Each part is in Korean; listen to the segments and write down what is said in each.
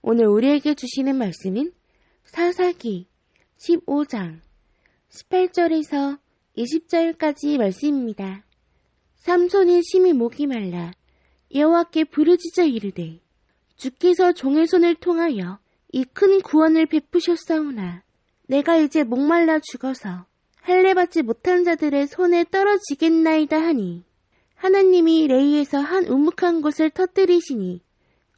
오늘 우리에게 주시는 말씀은 사사기 15장 18절에서 20절까지 말씀입니다. 삼손이 심히 목이 말라 여호와께 부르짖어 이르되 주께서 종의 손을 통하여 이 큰 구원을 베푸셨사오나 내가 이제 목말라 죽어서 할례받지 못한 자들의 손에 떨어지겠나이다 하니 하나님이 레이에서 한 우묵한 곳을 터뜨리시니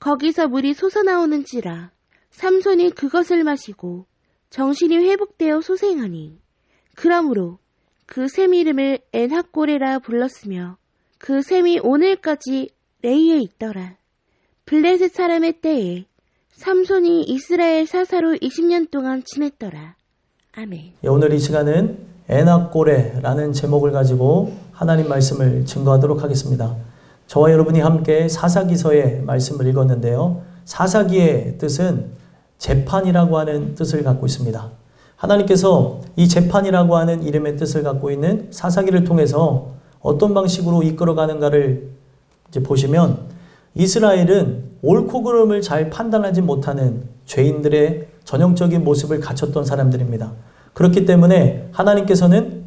거기서 물이 솟아나오는지라 삼손이 그것을 마시고 정신이 회복되어 소생하니 그러므로 그 샘 이름을 엔하꼬레라 불렀으며 그 샘이 오늘까지 레이에 있더라. 블레셋 사람의 때에 삼손이 이스라엘 사사로 20년 동안 지냈더라. 아멘. 오늘 이 시간은 엔하꼬레라는 제목을 가지고 하나님 말씀을 증거하도록 하겠습니다. 저와 여러분이 함께 사사기서의 말씀을 읽었는데요. 사사기의 뜻은 재판이라고 하는 뜻을 갖고 있습니다. 하나님께서 이 재판이라고 하는 이름의 뜻을 갖고 있는 사사기를 통해서 어떤 방식으로 이끌어가는가를 이제 보시면 이스라엘은 옳고 그름을 잘 판단하지 못하는 죄인들의 전형적인 모습을 갖췄던 사람들입니다. 그렇기 때문에 하나님께서는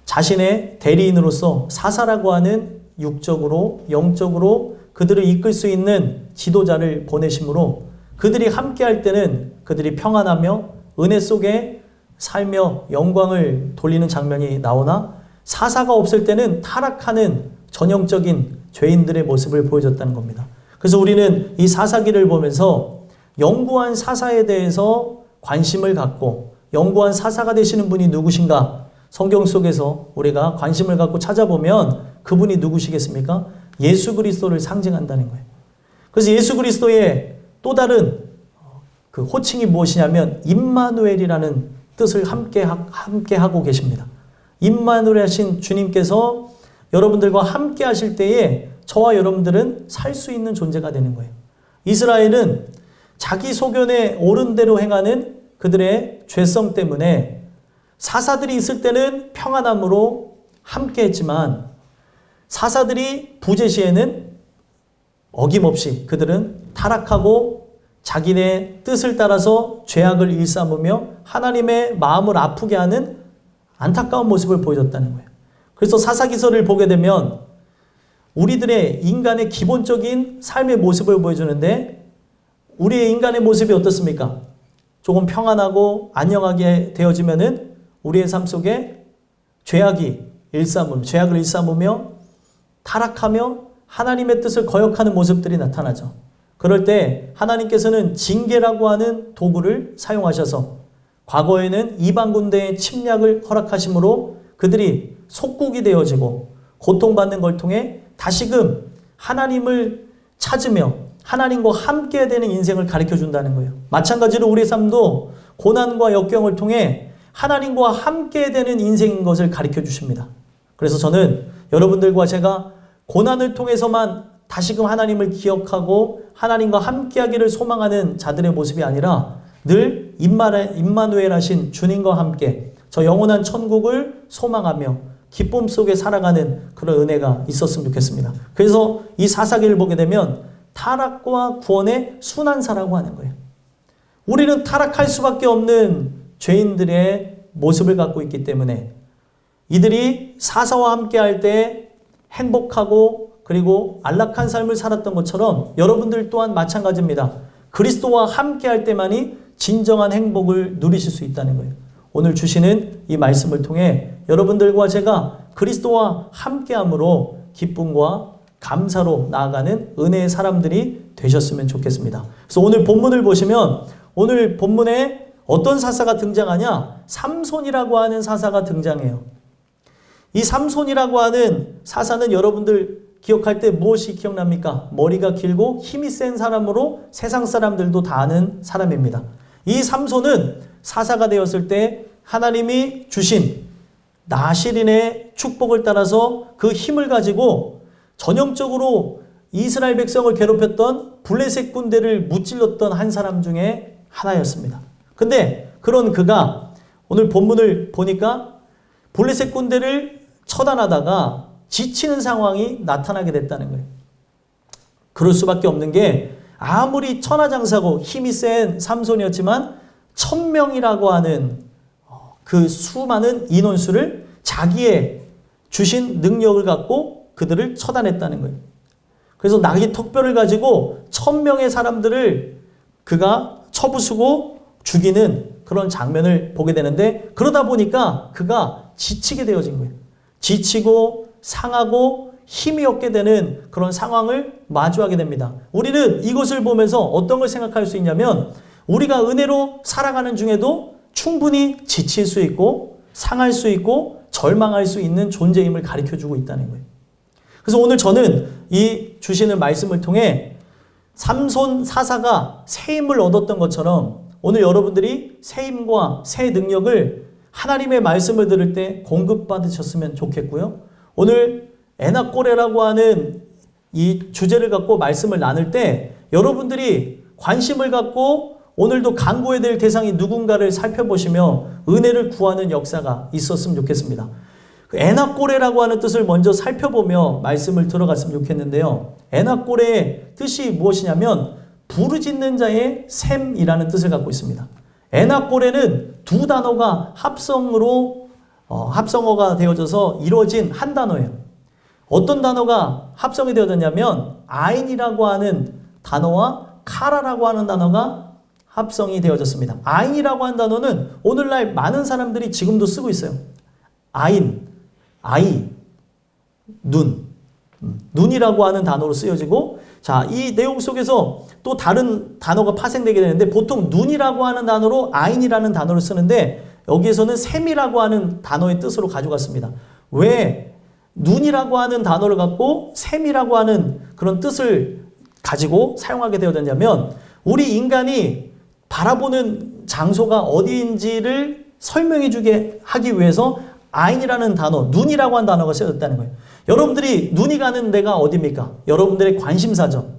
자신의 대리인으로서 사사라고 하는 육적으로 영적으로 그들을 이끌 수 있는 지도자를 보내심으로 그들이 함께할 때는 그들이 평안하며 은혜 속에 살며 영광을 돌리는 장면이 나오나 사사가 없을 때는 타락하는 전형적인 죄인들의 모습을 보여줬다는 겁니다. 그래서 우리는 이 사사기를 보면서 영구한 사사에 대해서 관심을 갖고 영구한 사사가 되시는 분이 누구신가? 성경 속에서 우리가 관심을 갖고 찾아보면 그분이 누구시겠습니까? 예수 그리스도를 상징한다는 거예요. 그래서 예수 그리스도의 또 다른 그 호칭이 무엇이냐면 임마누엘이라는 뜻을 함께 하고 계십니다. 임마누엘 하신 주님께서 여러분들과 함께 하실 때에 저와 여러분들은 살 수 있는 존재가 되는 거예요. 이스라엘은 자기 소견에 옳은 대로 행하는 그들의 죄성 때문에 사사들이 있을 때는 평안함으로 함께 했지만 사사들이 부재 시에는 어김없이 그들은 타락하고 자기네 뜻을 따라서 죄악을 일삼으며 하나님의 마음을 아프게 하는 안타까운 모습을 보여줬다는 거예요. 그래서 사사기서를 보게 되면 우리들의 인간의 기본적인 삶의 모습을 보여주는데 우리의 인간의 모습이 어떻습니까? 조금 평안하고 안녕하게 되어지면은 우리의 삶 속에 죄악을 일삼으며 타락하며 하나님의 뜻을 거역하는 모습들이 나타나죠. 그럴 때 하나님께서는 징계라고 하는 도구를 사용하셔서 과거에는 이방 군대의 침략을 허락하심으로 그들이 속국이 되어지고 고통받는 걸 통해 다시금 하나님을 찾으며 하나님과 함께 되는 인생을 가르쳐 준다는 거예요. 마찬가지로 우리의 삶도 고난과 역경을 통해 하나님과 함께 되는 인생인 것을 가르쳐 주십니다. 그래서 저는 여러분들과 제가 고난을 통해서만 다시금 하나님을 기억하고 하나님과 함께하기를 소망하는 자들의 모습이 아니라 늘 임마누엘 하신 주님과 함께 저 영원한 천국을 소망하며 기쁨 속에 살아가는 그런 은혜가 있었으면 좋겠습니다. 그래서 이 사사기를 보게 되면 타락과 구원의 순환사라고 하는 거예요. 우리는 타락할 수밖에 없는 죄인들의 모습을 갖고 있기 때문에 이들이 사사와 함께 할 때 행복하고 그리고 안락한 삶을 살았던 것처럼 여러분들 또한 마찬가지입니다. 그리스도와 함께 할 때만이 진정한 행복을 누리실 수 있다는 거예요. 오늘 주시는 이 말씀을 통해 여러분들과 제가 그리스도와 함께함으로 기쁨과 감사로 나아가는 은혜의 사람들이 되셨으면 좋겠습니다. 그래서 오늘 본문을 보시면 오늘 본문에 어떤 사사가 등장하냐? 삼손이라고 하는 사사가 등장해요. 이 삼손이라고 하는 사사는 여러분들 기억할 때 무엇이 기억납니까? 머리가 길고 힘이 센 사람으로 세상 사람들도 다 아는 사람입니다. 이 삼손은 사사가 되었을 때 하나님이 주신 나실인의 축복을 따라서 그 힘을 가지고 전형적으로 이스라엘 백성을 괴롭혔던 블레셋 군대를 무찔렀던 한 사람 중에 하나였습니다. 근데 그런 그가 오늘 본문을 보니까 블레셋 군대를 처단하다가 지치는 상황이 나타나게 됐다는 거예요. 그럴 수밖에 없는 게 아무리 천하장사고 힘이 센 삼손이었지만 1000명이라고 하는 그 수많은 인원수를 자기의 주신 능력을 갖고 그들을 처단했다는 거예요. 그래서 나귀 턱뼈를 가지고 1000명의 사람들을 그가 쳐부수고 죽이는 그런 장면을 보게 되는데, 그러다 보니까 그가 지치게 되어진 거예요. 지치고 상하고 힘이 없게 되는 그런 상황을 마주하게 됩니다. 우리는 이것을 보면서 어떤 걸 생각할 수 있냐면, 우리가 은혜로 살아가는 중에도 충분히 지칠 수 있고 상할 수 있고 절망할 수 있는 존재임을 가르쳐주고 있다는 거예요. 그래서 오늘 저는 이 주시는 말씀을 통해 삼손 사사가 새 힘을 얻었던 것처럼 오늘 여러분들이 새 힘과 새 능력을 하나님의 말씀을 들을 때 공급받으셨으면 좋겠고요. 오늘 에나꼬레라고 하는 이 주제를 갖고 말씀을 나눌 때 여러분들이 관심을 갖고 오늘도 간구해야 될 대상이 누군가를 살펴보시며 은혜를 구하는 역사가 있었으면 좋겠습니다. 에나꼬레라고 하는 뜻을 먼저 살펴보며 말씀을 들어갔으면 좋겠는데요. 에나꼬레의 뜻이 무엇이냐면 부르짖는 자의 샘이라는 뜻을 갖고 있습니다. 에나꼬레는 두 단어가 합성어가 되어져서 이루어진 한 단어예요. 어떤 단어가 합성이 되어졌냐면 아인이라고 하는 단어와 카라라고 하는 단어가 합성이 되어졌습니다. 아인이라고 하는 단어는 오늘날 많은 사람들이 지금도 쓰고 있어요. 아인, 아이, 눈이라고 하는 단어로 쓰여지고, 자, 이 내용 속에서 또 다른 단어가 파생되게 되는데 보통 눈이라고 하는 단어로 아인이라는 단어를 쓰는데 여기에서는 샘이라고 하는 단어의 뜻으로 가져갔습니다. 왜 눈이라고 하는 단어를 갖고 샘이라고 하는 그런 뜻을 가지고 사용하게 되어졌냐면, 우리 인간이 바라보는 장소가 어디인지를 설명해 주게 하기 위해서 아인이라는 단어, 눈이라고 하는 단어가 쓰여졌다는 거예요. 여러분들이 눈이 가는 데가 어디입니까? 여러분들의 관심사죠.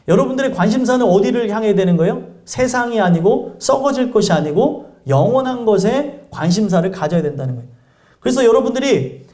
여러분들의 관심사는 어디를 향해야 되는 거예요? 세상이 아니고 썩어질 것이 아니고 영원한 것에 관심사를 가져야 된다는 거예요. 그래서 여러분들이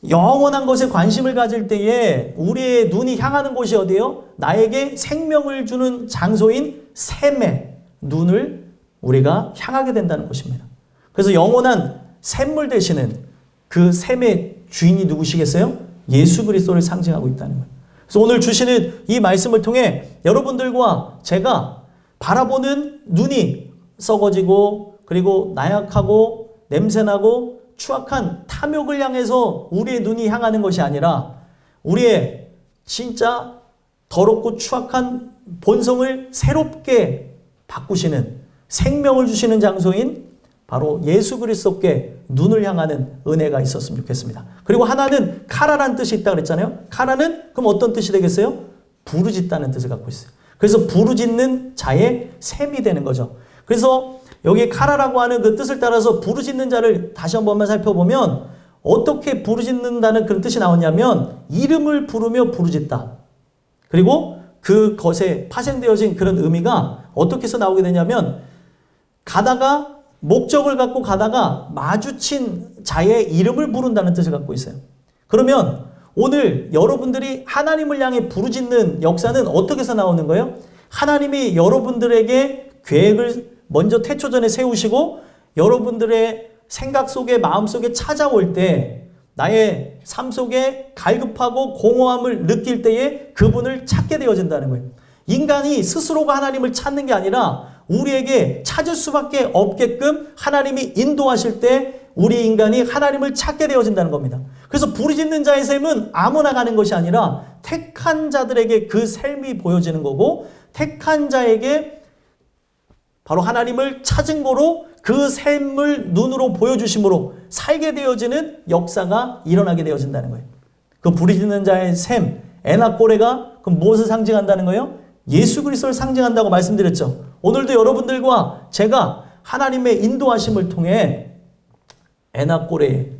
영원한 것에 관심을 가질 때에 우리의 눈이 향하는 곳이 어디예요? 나에게 생명을 주는 장소인 샘의 눈을 우리가 향하게 된다는 것입니다. 그래서 영원한 샘물 되시는 그 샘의 주인이 누구시겠어요? 예수 그리스도를 상징하고 있다는 거예요. 그래서 오늘 주시는 이 말씀을 통해 여러분들과 제가 바라보는 눈이 썩어지고 그리고 나약하고 냄새나고 추악한 탐욕을 향해서 우리의 눈이 향하는 것이 아니라 우리의 진짜 더럽고 추악한 본성을 새롭게 바꾸시는 생명을 주시는 장소인 바로 예수 그리스도께 눈을 향하는 은혜가 있었으면 좋겠습니다. 그리고 하나는 카라라는 뜻이 있다고 그랬잖아요. 카라는 그럼 어떤 뜻이 되겠어요? 부르짖다는 뜻을 갖고 있어요. 그래서 부르짖는 자의 샘이 되는 거죠. 그래서 여기 카라라고 하는 그 뜻을 따라서 부르짖는 자를 다시 한 번만 살펴보면 어떻게 부르짖는다는 그런 뜻이 나오냐면 이름을 부르며 부르짖다. 그리고 그것에 파생되어진 그런 의미가 어떻게 해서 나오게 되냐면 가다가 목적을 갖고 가다가 마주친 자의 이름을 부른다는 뜻을 갖고 있어요. 그러면 오늘 여러분들이 하나님을 향해 부르짖는 역사는 어떻게 해서 나오는 거예요? 하나님이 여러분들에게 계획을 먼저 태초전에 세우시고 여러분들의 생각 속에 마음 속에 찾아올 때 나의 삶 속에 갈급하고 공허함을 느낄 때에 그분을 찾게 되어진다는 거예요. 인간이 스스로가 하나님을 찾는 게 아니라 우리에게 찾을 수밖에 없게끔 하나님이 인도하실 때 우리 인간이 하나님을 찾게 되어진다는 겁니다. 그래서 부르짖는 자의 샘은 아무나 가는 것이 아니라 택한 자들에게 그 샘이 보여지는 거고 택한 자에게 바로 하나님을 찾은 거로 그 샘을 눈으로 보여주심으로 살게 되어지는 역사가 일어나게 되어진다는 거예요. 그 부르짖는 자의 샘, 에나꼬레가 그럼 무엇을 상징한다는 거예요? 예수 그리스도를 상징한다고 말씀드렸죠. 오늘도 여러분들과 제가 하나님의 인도하심을 통해 에나꼬레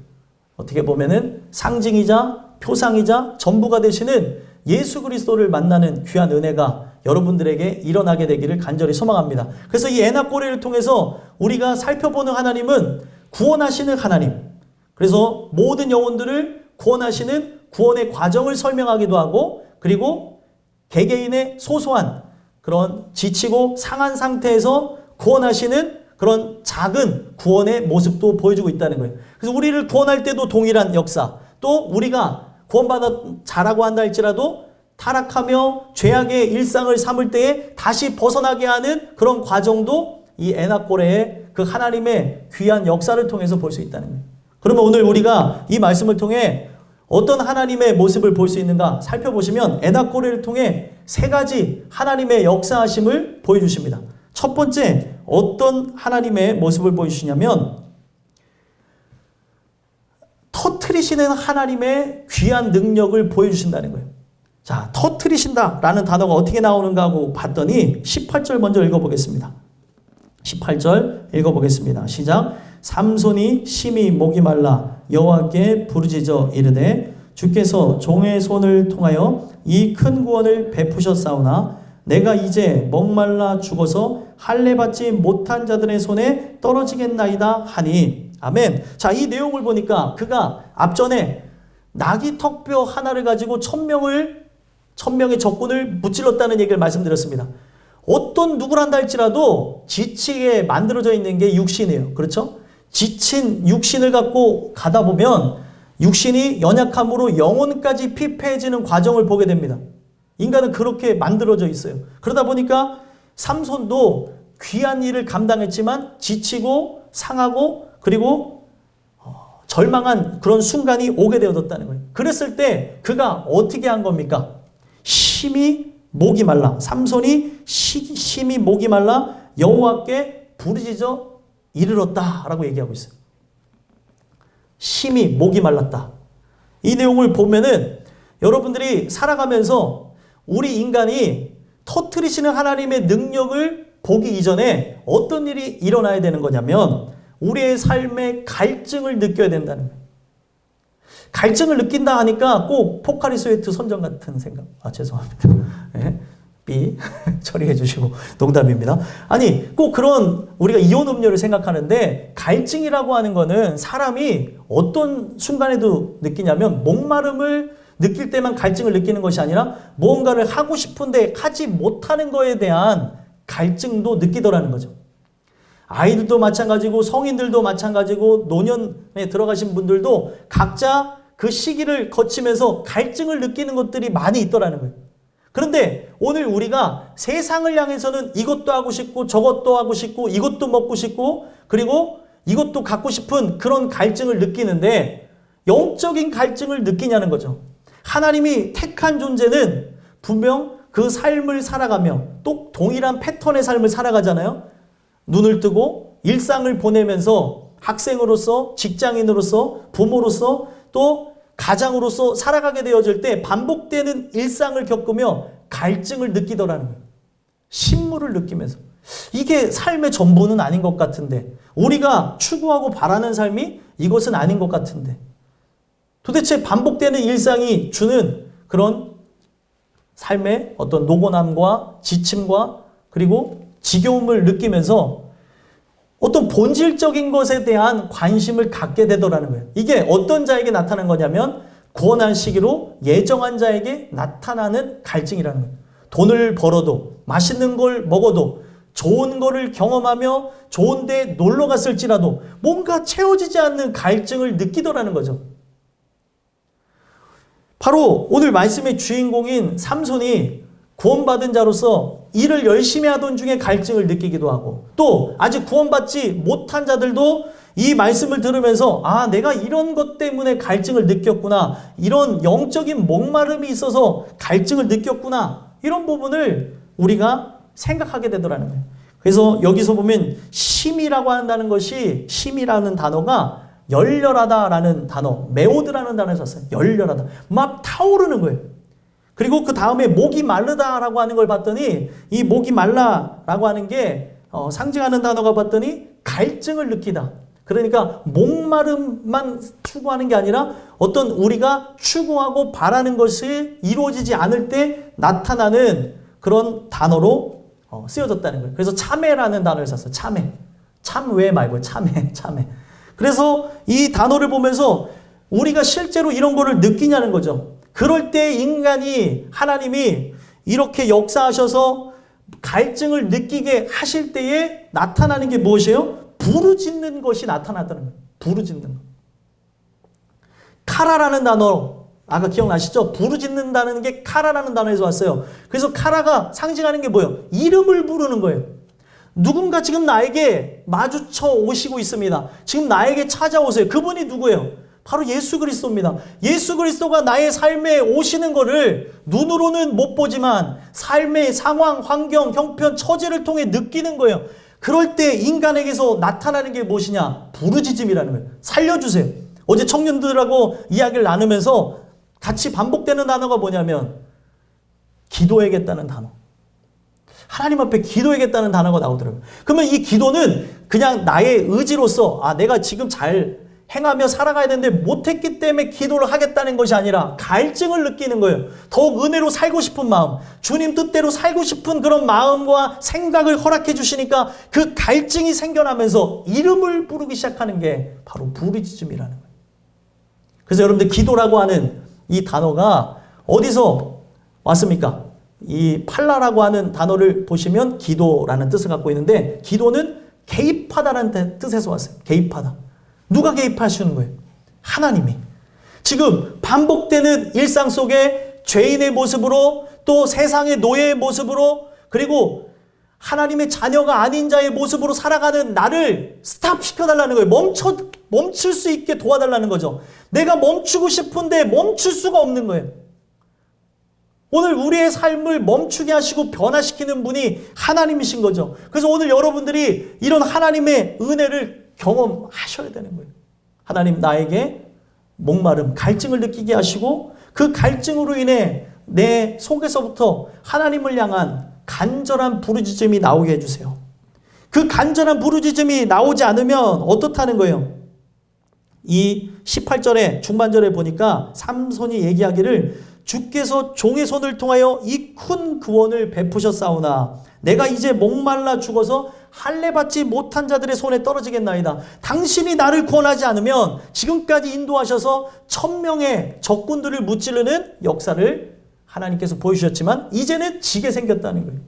어떻게 보면은 상징이자 표상이자 전부가 되시는 예수 그리스도를 만나는 귀한 은혜가 여러분들에게 일어나게 되기를 간절히 소망합니다. 그래서 이 에나꼬레를 통해서 우리가 살펴보는 하나님은 구원하시는 하나님. 그래서 모든 영혼들을 구원하시는 구원의 과정을 설명하기도 하고 그리고 개개인의 소소한 그런 지치고 상한 상태에서 구원하시는 그런 작은 구원의 모습도 보여주고 있다는 거예요. 그래서 우리를 구원할 때도 동일한 역사, 또 우리가 구원받아 자라고 한다 할지라도 타락하며 죄악의 일상을 삼을 때에 다시 벗어나게 하는 그런 과정도 이 에나꼬레의 그 하나님의 귀한 역사를 통해서 볼 수 있다는 거예요. 그러면 오늘 우리가 이 말씀을 통해 어떤 하나님의 모습을 볼 수 있는가 살펴보시면 에나꼬레를 통해 세 가지 하나님의 역사하심을 보여주십니다. 첫 번째, 어떤 하나님의 모습을 보여주시냐면 터트리시는 하나님의 귀한 능력을 보여주신다는 거예요. 자, 터트리신다라는 단어가 어떻게 나오는가 하고 봤더니 18절 먼저 읽어보겠습니다. 18절 읽어보겠습니다. 시작. 삼손이 심히 목이 말라 여호와께 부르짖어 이르되 주께서 종의 손을 통하여 이 큰 구원을 베푸셨사오나 내가 이제 목말라 죽어서 할례 받지 못한 자들의 손에 떨어지겠나이다 하니. 아멘. 자, 이 내용을 보니까 그가 앞전에 나귀 턱뼈 하나를 가지고 천명의 적군을 무찔렀다는 얘기를 말씀드렸습니다. 어떤 누구란다 할지라도 지치게 만들어져 있는 게 육신이에요. 그렇죠? 지친 육신을 갖고 가다 보면 육신이 연약함으로 영혼까지 피폐해지는 과정을 보게 됩니다. 인간은 그렇게 만들어져 있어요. 그러다 보니까 삼손도 귀한 일을 감당했지만 지치고 상하고 그리고 절망한 그런 순간이 오게 되어졌다는 거예요. 그랬을 때 그가 어떻게 한 겁니까? 심히 목이 말라. 삼손이 심히 목이 말라 여호와께 부르짖어 이르렀다라고 얘기하고 있어요. 심히 목이 말랐다. 이 내용을 보면은 여러분들이 살아가면서 우리 인간이 터뜨리시는 하나님의 능력을 보기 이전에 어떤 일이 일어나야 되는 거냐면 우리의 삶에 갈증을 느껴야 된다는 거예요. 갈증을 느낀다 하니까 꼭 포카리 스웨트 선전 같은 생각. 죄송합니다. 네. 삐 처리해 주시고 농담입니다. 아니 꼭 그런 우리가 이온 음료를 생각하는데 갈증이라고 하는 거는 사람이 어떤 순간에도 느끼냐면 목마름을 느낄 때만 갈증을 느끼는 것이 아니라 무언가를 하고 싶은데 하지 못하는 거에 대한 갈증도 느끼더라는 거죠. 아이들도 마찬가지고 성인들도 마찬가지고 노년에 들어가신 분들도 각자 그 시기를 거치면서 갈증을 느끼는 것들이 많이 있더라는 거예요. 그런데 오늘 우리가 세상을 향해서는 이것도 하고 싶고 저것도 하고 싶고 이것도 먹고 싶고 그리고 이것도 갖고 싶은 그런 갈증을 느끼는데 영적인 갈증을 느끼냐는 거죠. 하나님이 택한 존재는 분명 그 삶을 살아가며 또 동일한 패턴의 삶을 살아가잖아요. 눈을 뜨고 일상을 보내면서 학생으로서 직장인으로서 부모로서 또 가장으로서 살아가게 되어질 때 반복되는 일상을 겪으며 갈증을 느끼더라는 거예요. 신물을 느끼면서. 이게 삶의 전부는 아닌 것 같은데 우리가 추구하고 바라는 삶이 이것은 아닌 것 같은데 도대체 반복되는 일상이 주는 그런 삶의 어떤 노곤함과 지침과 그리고 지겨움을 느끼면서 어떤 본질적인 것에 대한 관심을 갖게 되더라는 거예요. 이게 어떤 자에게 나타난 거냐면 구원한 시기로 예정한 자에게 나타나는 갈증이라는 거예요. 돈을 벌어도 맛있는 걸 먹어도 좋은 거를 경험하며 좋은 데 놀러 갔을지라도 뭔가 채워지지 않는 갈증을 느끼더라는 거죠. 바로 오늘 말씀의 주인공인 삼손이 구원받은 자로서 일을 열심히 하던 중에 갈증을 느끼기도 하고 또 아직 구원받지 못한 자들도 이 말씀을 들으면서 내가 이런 것 때문에 갈증을 느꼈구나. 이런 영적인 목마름이 있어서 갈증을 느꼈구나. 이런 부분을 우리가 생각하게 되더라는 거예요. 그래서 여기서 보면 심이라고 한다는 것이 심이라는 단어가 열렬하다라는 단어, 메오드라는 단어를 썼어요. 열렬하다. 막 타오르는 거예요. 그리고 그 다음에 목이 마르다라고 하는 걸 봤더니 이 목이 말라라고 하는 게 상징하는 단어가 봤더니 갈증을 느끼다. 그러니까 목마름만 추구하는 게 아니라 어떤 우리가 추구하고 바라는 것이 이루어지지 않을 때 나타나는 그런 단어로 쓰여졌다는 거예요. 그래서 참회라는 단어를 썼어요. 참회. 참회 말고 참회. 그래서 이 단어를 보면서 우리가 실제로 이런 거를 느끼냐는 거죠. 그럴 때 인간이 하나님이 이렇게 역사하셔서 갈증을 느끼게 하실 때에 나타나는 게 무엇이에요? 부르짖는 것이 나타났다는 거예요. 부르짖는 것. 카라라는 단어, 아까 기억나시죠? 부르짖는다는 게 카라라는 단어에서 왔어요. 그래서 카라가 상징하는 게 뭐예요? 이름을 부르는 거예요. 누군가 지금 나에게 마주쳐 오시고 있습니다. 지금 나에게 찾아오세요. 그분이 누구예요? 바로 예수 그리스도입니다. 예수 그리스도가 나의 삶에 오시는 것을 눈으로는 못 보지만 삶의 상황, 환경, 형편, 처지를 통해 느끼는 거예요. 그럴 때 인간에게서 나타나는 게 무엇이냐? 부르짖음이라는 거예요. 살려주세요. 어제 청년들하고 이야기를 나누면서 같이 반복되는 단어가 뭐냐면 기도해야겠다는 단어. 하나님 앞에 기도해야겠다는 단어가 나오더라고요. 그러면 이 기도는 그냥 나의 의지로서 내가 지금 잘 행하며 살아가야 되는데 못했기 때문에 기도를 하겠다는 것이 아니라 갈증을 느끼는 거예요. 더욱 은혜로 살고 싶은 마음, 주님 뜻대로 살고 싶은 그런 마음과 생각을 허락해 주시니까 그 갈증이 생겨나면서 이름을 부르기 시작하는 게 바로 부르짖음이라는 거예요. 그래서 여러분들 기도라고 하는 이 단어가 어디서 왔습니까? 이 팔라라고 하는 단어를 보시면 기도라는 뜻을 갖고 있는데 기도는 개입하다라는 뜻에서 왔어요. 개입하다. 누가 개입하시는 거예요? 하나님이. 지금 반복되는 일상 속에 죄인의 모습으로 또 세상의 노예의 모습으로 그리고 하나님의 자녀가 아닌 자의 모습으로 살아가는 나를 스탑시켜달라는 거예요. 멈출 수 있게 도와달라는 거죠. 내가 멈추고 싶은데 멈출 수가 없는 거예요. 오늘 우리의 삶을 멈추게 하시고 변화시키는 분이 하나님이신 거죠. 그래서 오늘 여러분들이 이런 하나님의 은혜를 경험하셔야 되는 거예요. 하나님 나에게 목마름, 갈증을 느끼게 하시고 그 갈증으로 인해 내 속에서부터 하나님을 향한 간절한 부르짖음이 나오게 해주세요. 그 간절한 부르짖음이 나오지 않으면 어떻다는 거예요? 이 18절에 중반절에 보니까 삼손이 얘기하기를 주께서 종의 손을 통하여 이 큰 구원을 베푸셨사오나 내가 이제 목말라 죽어서 할례받지 못한 자들의 손에 떨어지겠나이다. 당신이 나를 구원하지 않으면 지금까지 인도하셔서 1000명의 적군들을 무찌르는 역사를 하나님께서 보여주셨지만 이제는 지게 생겼다는 거예요.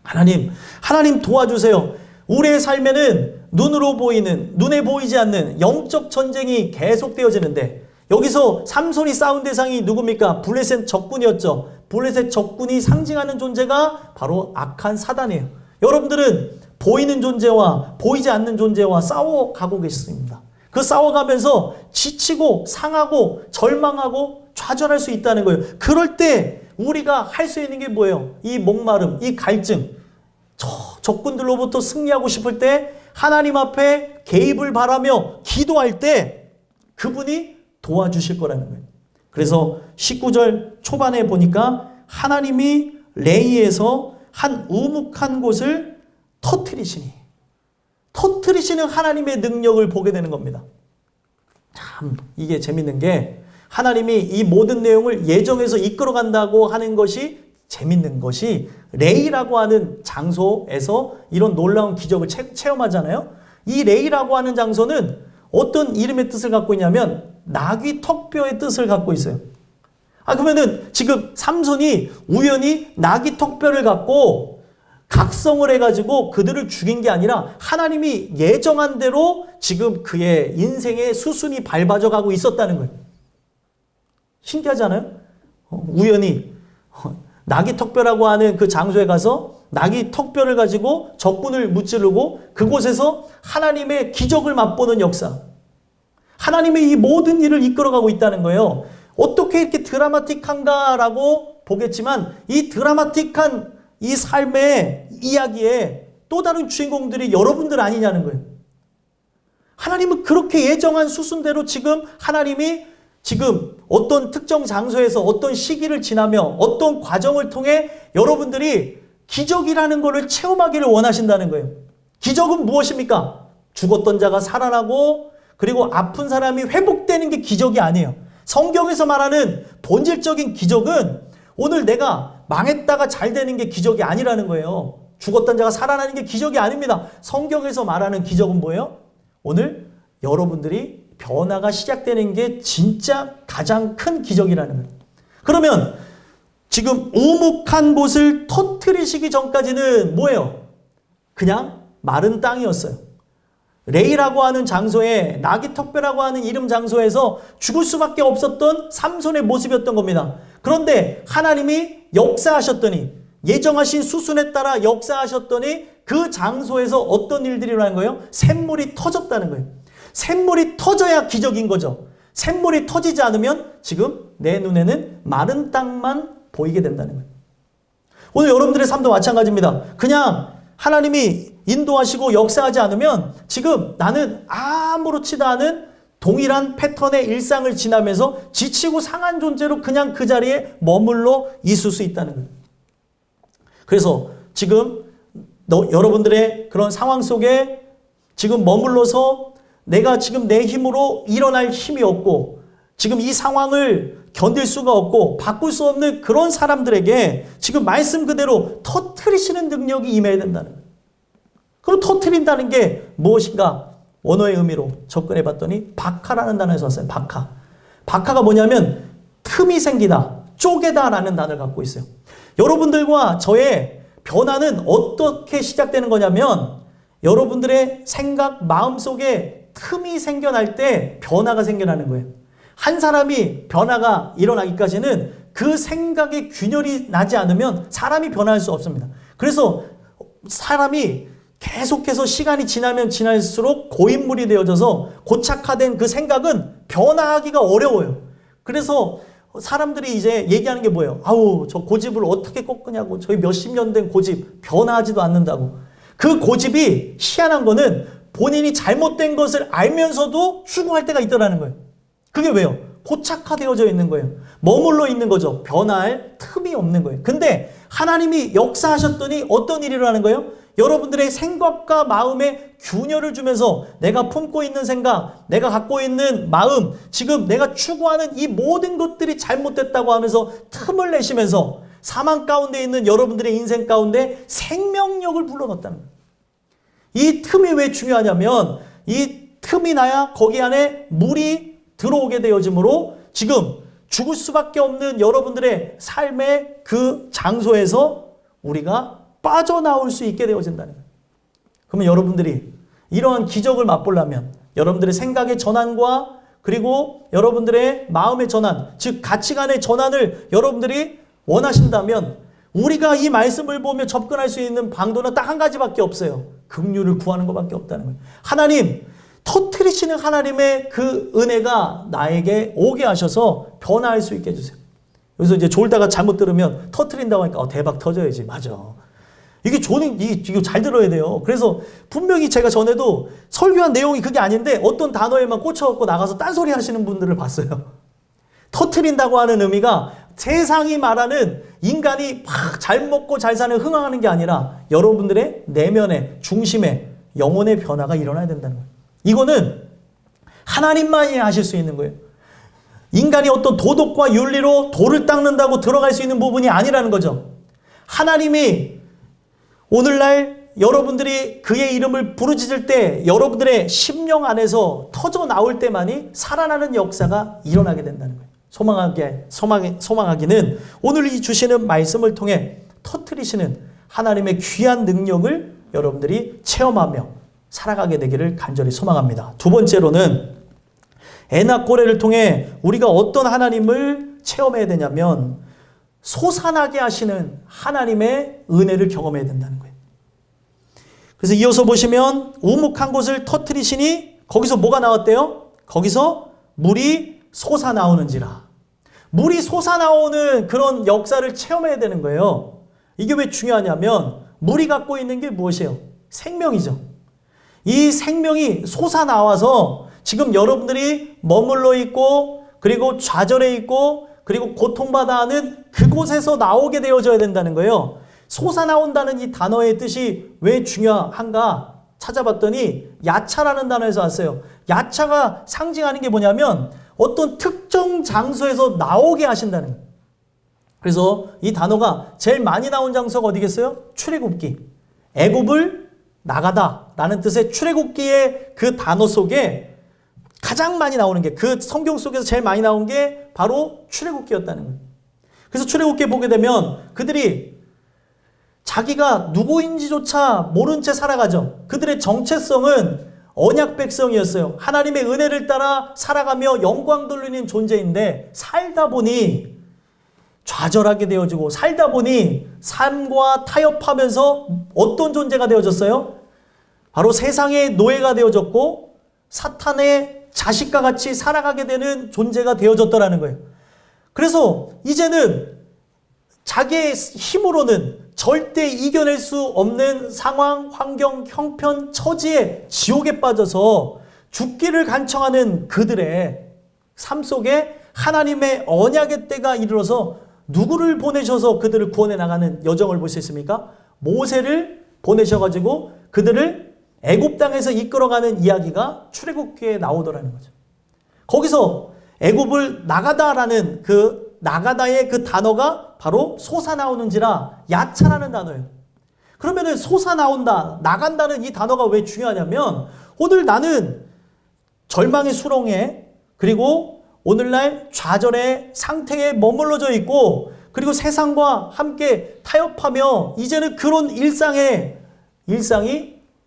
하나님 도와주세요. 우리의 삶에는 눈에 보이지 않는 영적 전쟁이 계속되어지는데 여기서 삼손이 싸운 대상이 누굽니까? 블레셋 적군이었죠. 블레셋 적군이 상징하는 존재가 바로 악한 사단이에요. 여러분들은 보이는 존재와 보이지 않는 존재와 싸워가고 계십니다. 그 싸워가면서 지치고 상하고 절망하고 좌절할 수 있다는 거예요. 그럴 때 우리가 할 수 있는 게 뭐예요? 이 목마름, 이 갈증, 적군들로부터 승리하고 싶을 때 하나님 앞에 개입을 바라며 기도할 때 그분이 도와주실 거라는 거예요. 그래서 19절 초반에 보니까 하나님이 레이에서 한 우묵한 곳을 터뜨리시는 하나님의 능력을 보게 되는 겁니다. 참 이게 재밌는 게 하나님이 이 모든 내용을 예정해서 이끌어간다고 하는 것이 재밌는 것이 레이라고 하는 장소에서 이런 놀라운 기적을 체험하잖아요. 이 레이라고 하는 장소는 어떤 이름의 뜻을 갖고 있냐면 나귀 턱뼈의 뜻을 갖고 있어요. 그러면은 지금 삼손이 우연히 나귀 턱뼈를 갖고 각성을 해가지고 그들을 죽인 게 아니라 하나님이 예정한 대로 지금 그의 인생의 수순이 밟아져 가고 있었다는 거예요. 신기하지 않아요? 우연히 나귀 턱뼈라고 하는 그 장소에 가서 나귀 턱뼈를 가지고 적군을 무찌르고 그곳에서 하나님의 기적을 맛보는 역사. 하나님의 이 모든 일을 이끌어가고 있다는 거예요. 어떻게 이렇게 드라마틱한가라고 보겠지만 이 드라마틱한 이 삶의 이야기에 또 다른 주인공들이 여러분들 아니냐는 거예요. 하나님은 그렇게 예정한 수순대로 지금 하나님이 지금 어떤 특정 장소에서 어떤 시기를 지나며 어떤 과정을 통해 여러분들이 기적이라는 것을 체험하기를 원하신다는 거예요. 기적은 무엇입니까? 죽었던 자가 살아나고 그리고 아픈 사람이 회복되는 게 기적이 아니에요. 성경에서 말하는 본질적인 기적은 오늘 내가 망했다가 잘 되는 게 기적이 아니라는 거예요. 죽었던 자가 살아나는 게 기적이 아닙니다. 성경에서 말하는 기적은 뭐예요? 오늘 여러분들이 변화가 시작되는 게 진짜 가장 큰 기적이라는 거예요. 그러면 지금 우묵한 곳을 터뜨리시기 전까지는 뭐예요? 그냥 마른 땅이었어요. 레이라고 하는 장소에, 나기턱배라고 하는 이름 장소에서 죽을 수밖에 없었던 삼손의 모습이었던 겁니다. 그런데 하나님이 역사하셨더니, 예정하신 수순에 따라 역사하셨더니 그 장소에서 어떤 일들이 일어난 거예요? 샘물이 터졌다는 거예요. 샘물이 터져야 기적인 거죠. 샘물이 터지지 않으면 지금 내 눈에는 마른 땅만 보이게 된다는 거예요. 오늘 여러분들의 삶도 마찬가지입니다. 그냥 하나님이 인도하시고 역사하지 않으면 지금 나는 아무렇지도 않은 동일한 패턴의 일상을 지나면서 지치고 상한 존재로 그냥 그 자리에 머물러 있을 수 있다는 거예요. 그래서 지금 여러분들의 그런 상황 속에 지금 머물러서 내가 지금 내 힘으로 일어날 힘이 없고 지금 이 상황을 견딜 수가 없고 바꿀 수 없는 그런 사람들에게 지금 말씀 그대로 터뜨리시는 능력이 임해야 된다는 거예요. 그럼 터뜨린다는 게 무엇인가? 원어의 의미로 접근해 봤더니 박하라는 단어에서 왔어요. 박하. 박하가 뭐냐면 틈이 생기다, 쪼개다 라는 단어를 갖고 있어요. 여러분들과 저의 변화는 어떻게 시작되는 거냐면 여러분들의 생각, 마음속에 틈이 생겨날 때 변화가 생겨나는 거예요. 한 사람이 변화가 일어나기까지는 그 생각에 균열이 나지 않으면 사람이 변화할 수 없습니다. 그래서 사람이 계속해서 시간이 지나면 지날수록 고인물이 되어져서 고착화된 그 생각은 변화하기가 어려워요. 그래서 사람들이 이제 얘기하는 게 뭐예요? 아우, 저 고집을 어떻게 꺾으냐고. 저희 몇십 년 된 고집 변화하지도 않는다고. 그 고집이 희한한 거는 본인이 잘못된 것을 알면서도 추구할 때가 있더라는 거예요. 그게 왜요? 고착화되어져 있는 거예요. 머물러 있는 거죠. 변화할 틈이 없는 거예요. 근데 하나님이 역사하셨더니 어떤 일이 일어나는 거예요? 여러분들의 생각과 마음에 균열을 주면서 내가 품고 있는 생각, 내가 갖고 있는 마음, 지금 내가 추구하는 이 모든 것들이 잘못됐다고 하면서 틈을 내시면서 사망 가운데 있는 여러분들의 인생 가운데 생명력을 불러넣었다는 거예요. 이 틈이 왜 중요하냐면 이 틈이 나야 거기 안에 물이 들어오게 되어지므로 지금 죽을 수밖에 없는 여러분들의 삶의 그 장소에서 우리가 빠져나올 수 있게 되어진다는 거예요. 그러면 여러분들이 이러한 기적을 맛보려면 여러분들의 생각의 전환과 그리고 여러분들의 마음의 전환, 즉 가치관의 전환을 여러분들이 원하신다면 우리가 이 말씀을 보며 접근할 수 있는 방도는 딱 한 가지밖에 없어요. 긍휼을 구하는 것밖에 없다는 거예요. 하나님, 터뜨리시는 하나님의 그 은혜가 나에게 오게 하셔서 변화할 수 있게 해주세요. 여기서 이제 졸다가 잘못 들으면 터뜨린다고 하니까 대박 터져야지. 맞아. 이거 잘 들어야 돼요. 그래서 분명히 제가 전에도 설교한 내용이 그게 아닌데 어떤 단어에만 꽂혀갖고 나가서 딴소리 하시는 분들을 봤어요. 터뜨린다고 하는 의미가 세상이 말하는 인간이 막 잘 먹고 잘 사는 흥황하는 게 아니라 여러분들의 내면의 중심에 영혼의 변화가 일어나야 된다는 거예요. 이거는 하나님만이 하실 수 있는 거예요. 인간이 어떤 도덕과 윤리로 돌을 닦는다고 들어갈 수 있는 부분이 아니라는 거죠. 하나님이 오늘날 여러분들이 그의 이름을 부르짖을 때 여러분들의 심령 안에서 터져 나올 때만이 살아나는 역사가 일어나게 된다는 거예요. 소망하기는 오늘 이 주시는 말씀을 통해 터뜨리시는 하나님의 귀한 능력을 여러분들이 체험하며 살아가게 되기를 간절히 소망합니다. 두 번째로는 에나꼬레를 통해 우리가 어떤 하나님을 체험해야 되냐면 솟아나게 하시는 하나님의 은혜를 경험해야 된다는 거예요. 그래서 이어서 보시면 우묵한 곳을 터뜨리시니 거기서 뭐가 나왔대요? 거기서 물이 솟아나오는지라. 물이 솟아나오는 그런 역사를 체험해야 되는 거예요. 이게 왜 중요하냐면 물이 갖고 있는 게 무엇이에요? 생명이죠. 이 생명이 솟아나와서 지금 여러분들이 머물러 있고 그리고 좌절해 있고 그리고 고통받아 하는 그곳에서 나오게 되어져야 된다는 거예요. 솟아나온다는 이 단어의 뜻이 왜 중요한가 찾아봤더니 야차라는 단어에서 왔어요. 야차가 상징하는 게 뭐냐면 어떤 특정 장소에서 나오게 하신다는 거예요. 그래서 이 단어가 제일 많이 나온 장소가 어디겠어요? 출애굽기. 애굽을 나가다 라는 뜻의 출애굽기의 그 단어 속에 가장 많이 나오는 게 그 성경 속에서 제일 많이 나온 게 바로 출애굽기였다는 거예요. 그래서 출애굽기에 보게 되면 그들이 자기가 누구인지조차 모른 채 살아가죠. 그들의 정체성은 언약 백성이었어요. 하나님의 은혜를 따라 살아가며 영광 돌리는 존재인데 살다 보니 좌절하게 되어지고 살다 보니 삶과 타협하면서 어떤 존재가 되어졌어요? 바로 세상의 노예가 되어졌고 사탄의 자식과 같이 살아가게 되는 존재가 되어졌더라는 거예요. 그래서 이제는 자기의 힘으로는 절대 이겨낼 수 없는 상황, 환경, 형편, 처지에 지옥에 빠져서 죽기를 간청하는 그들의 삶 속에 하나님의 언약의 때가 이르러서 누구를 보내셔서 그들을 구원해 나가는 여정을 볼 수 있습니까? 모세를 보내셔가지고 그들을 애굽 땅에서 이끌어가는 이야기가 출애굽기에 나오더라는 거죠. 거기서 애굽을 나가다라는 그 나가다의 그 단어가 바로 솟아나오는지라 야차라는 단어예요. 그러면은 솟아나온다, 나간다는 이 단어가 왜 중요하냐면 오늘 나는 절망의 수렁에 그리고 오늘날 좌절의 상태에 머물러져 있고 그리고 세상과 함께 타협하며 이제는 그런 일상이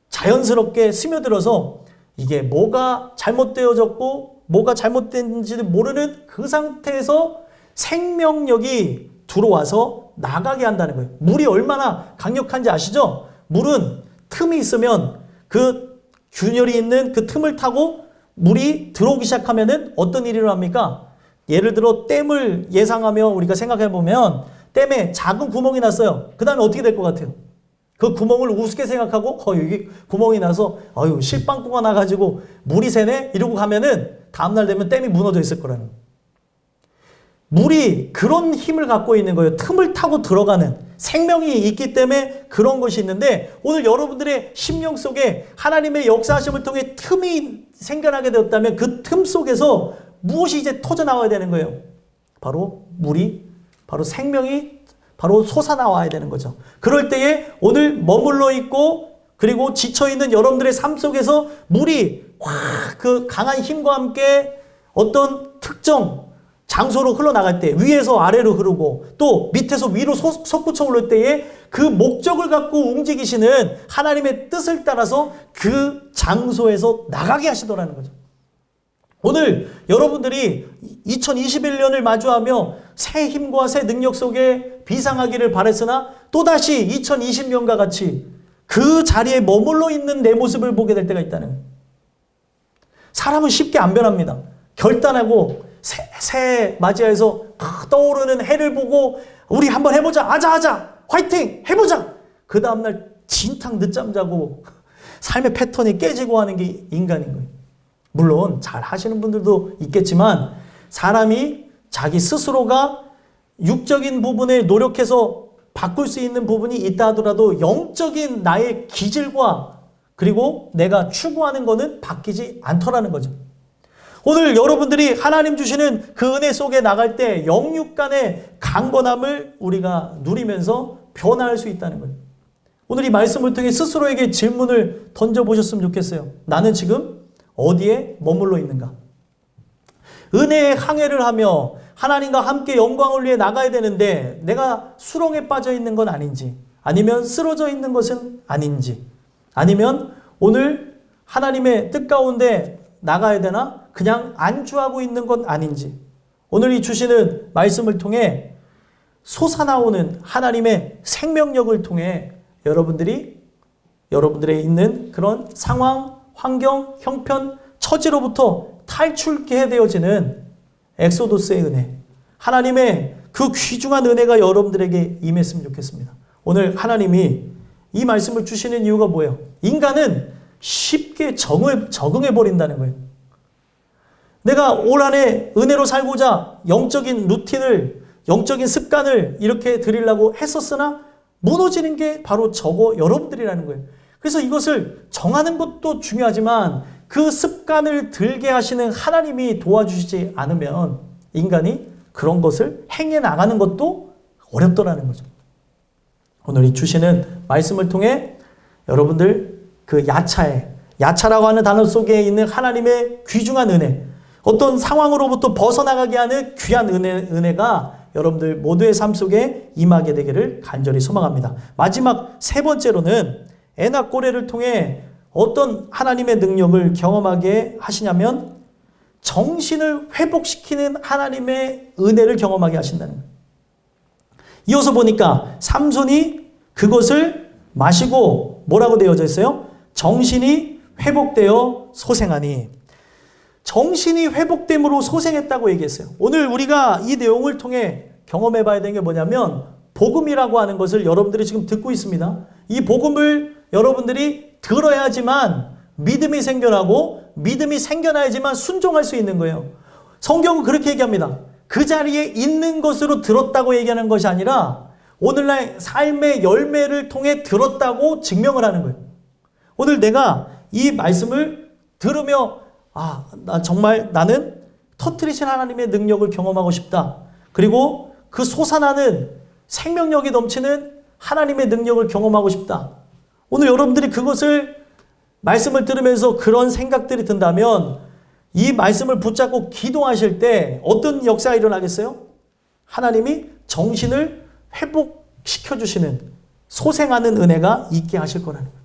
자연스럽게 스며들어서 이게 뭐가 잘못되어졌고 뭐가 잘못된지도 모르는 그 상태에서 생명력이 들어와서 나가게 한다는 거예요. 물이 얼마나 강력한지 아시죠? 물은 틈이 있으면 그 균열이 있는 그 틈을 타고 물이 들어오기 시작하면은 어떤 일이 일어납니까? 예를 들어 댐을 예상하며 우리가 생각해 보면 댐에 작은 구멍이 났어요. 그 다음에 어떻게 될 것 같아요? 그 구멍을 우습게 생각하고 여기 구멍이 나서 실방구가 나가지고 물이 새네? 이러고 가면은 다음날 되면 댐이 무너져 있을 거라는 거예요. 물이 그런 힘을 갖고 있는 거예요. 틈을 타고 들어가는 생명이 있기 때문에 그런 것이 있는데 오늘 여러분들의 심령 속에 하나님의 역사하심을 통해 틈이 생겨나게 되었다면 그 틈 속에서 무엇이 이제 터져나와야 되는 거예요? 바로 물이, 바로 생명이 바로 솟아나와야 되는 거죠. 그럴 때에 오늘 머물러 있고 그리고 지쳐있는 여러분들의 삶 속에서 물이 확 그 강한 힘과 함께 어떤 특정 장소로 흘러나갈 때 위에서 아래로 흐르고 또 밑에서 위로 솟구쳐 오를 때에 그 목적을 갖고 움직이시는 하나님의 뜻을 따라서 그 장소에서 나가게 하시더라는 거죠. 오늘 여러분들이 2021년을 마주하며 새 힘과 새 능력 속에 비상하기를 바랬으나 또다시 2020년과 같이 그 자리에 머물러 있는 내 모습을 보게 될 때가 있다는 거예요. 사람은 쉽게 안 변합니다. 결단하고 새 맞이해서 떠오르는 해를 보고 우리 한번 해보자, 하자, 화이팅, 해보자. 그 다음날 진탕 늦잠 자고 삶의 패턴이 깨지고 하는 게 인간인 거예요. 물론 잘 하시는 분들도 있겠지만 사람이 자기 스스로가 육적인 부분에 노력해서 바꿀 수 있는 부분이 있다 하더라도 영적인 나의 기질과 그리고 내가 추구하는 거는 바뀌지 않더라는 거죠. 오늘 여러분들이 하나님 주시는 그 은혜 속에 나갈 때 영육 간의 강건함을 우리가 누리면서 변화할 수 있다는 거예요. 오늘 이 말씀을 통해 스스로에게 질문을 던져보셨으면 좋겠어요. 나는 지금 어디에 머물러 있는가? 은혜의 항해를 하며 하나님과 함께 영광을 위해 나가야 되는데 내가 수렁에 빠져 있는 건 아닌지 아니면 쓰러져 있는 것은 아닌지 아니면 오늘 하나님의 뜻 가운데 나가야 되나? 그냥 안주하고 있는 건 아닌지 오늘 이 주시는 말씀을 통해 솟아나오는 하나님의 생명력을 통해 여러분들의 있는 그런 상황, 환경, 형편, 처지로부터 탈출케 되어지는 엑소도스의 은혜 하나님의 그 귀중한 은혜가 여러분들에게 임했으면 좋겠습니다. 오늘 하나님이 이 말씀을 주시는 이유가 뭐예요? 인간은 쉽게 적응해버린다는 거예요. 내가 올 한 해 은혜로 살고자 영적인 루틴을, 영적인 습관을 이렇게 드리려고 했었으나 무너지는 게 바로 여러분들이라는 거예요. 그래서 이것을 정하는 것도 중요하지만 그 습관을 들게 하시는 하나님이 도와주시지 않으면 인간이 그런 것을 행해 나가는 것도 어렵더라는 거죠. 오늘 이 주시는 말씀을 통해 여러분들 그 야차라고 하는 단어 속에 있는 하나님의 귀중한 은혜, 어떤 상황으로부터 벗어나가게 하는 귀한 은혜가 여러분들 모두의 삶 속에 임하게 되기를 간절히 소망합니다. 마지막 세 번째로는 에나 꼬레를 통해 어떤 하나님의 능력을 경험하게 하시냐면 정신을 회복시키는 하나님의 은혜를 경험하게 하신다는 거예요. 이어서 보니까 삼손이 그것을 마시고 뭐라고 되어져 있어요? 정신이 회복되어 소생하니. 정신이 회복됨으로 소생했다고 얘기했어요. 오늘 우리가 이 내용을 통해 경험해 봐야 되는 게 뭐냐면 복음이라고 하는 것을 여러분들이 지금 듣고 있습니다. 이 복음을 여러분들이 들어야지만 믿음이 생겨나고 믿음이 생겨나야지만 순종할 수 있는 거예요. 성경은 그렇게 얘기합니다. 그 자리에 있는 것으로 들었다고 얘기하는 것이 아니라 오늘날 삶의 열매를 통해 들었다고 증명을 하는 거예요. 오늘 내가 이 말씀을 들으며 나 정말 나는 터뜨리신 하나님의 능력을 경험하고 싶다. 그리고 그 솟아나는 생명력이 넘치는 하나님의 능력을 경험하고 싶다. 오늘 여러분들이 그것을 말씀을 들으면서 그런 생각들이 든다면 이 말씀을 붙잡고 기도하실 때 어떤 역사가 일어나겠어요? 하나님이 정신을 회복시켜 주시는 소생하는 은혜가 있게 하실 거라는 거예요.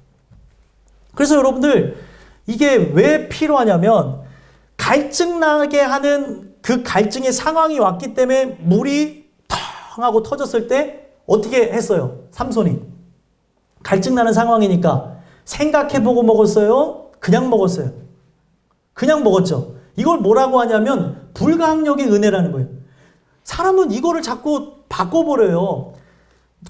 그래서 여러분들 이게 왜 필요하냐면 갈증 나게 하는 그 갈증의 상황이 왔기 때문에 물이 텅 하고 터졌을 때 어떻게 했어요? 삼손이. 갈증 나는 상황이니까 생각해보고 먹었어요? 그냥 먹었어요? 그냥 먹었죠. 이걸 뭐라고 하냐면 불가항력의 은혜라는 거예요. 사람은 이거를 자꾸 바꿔버려요.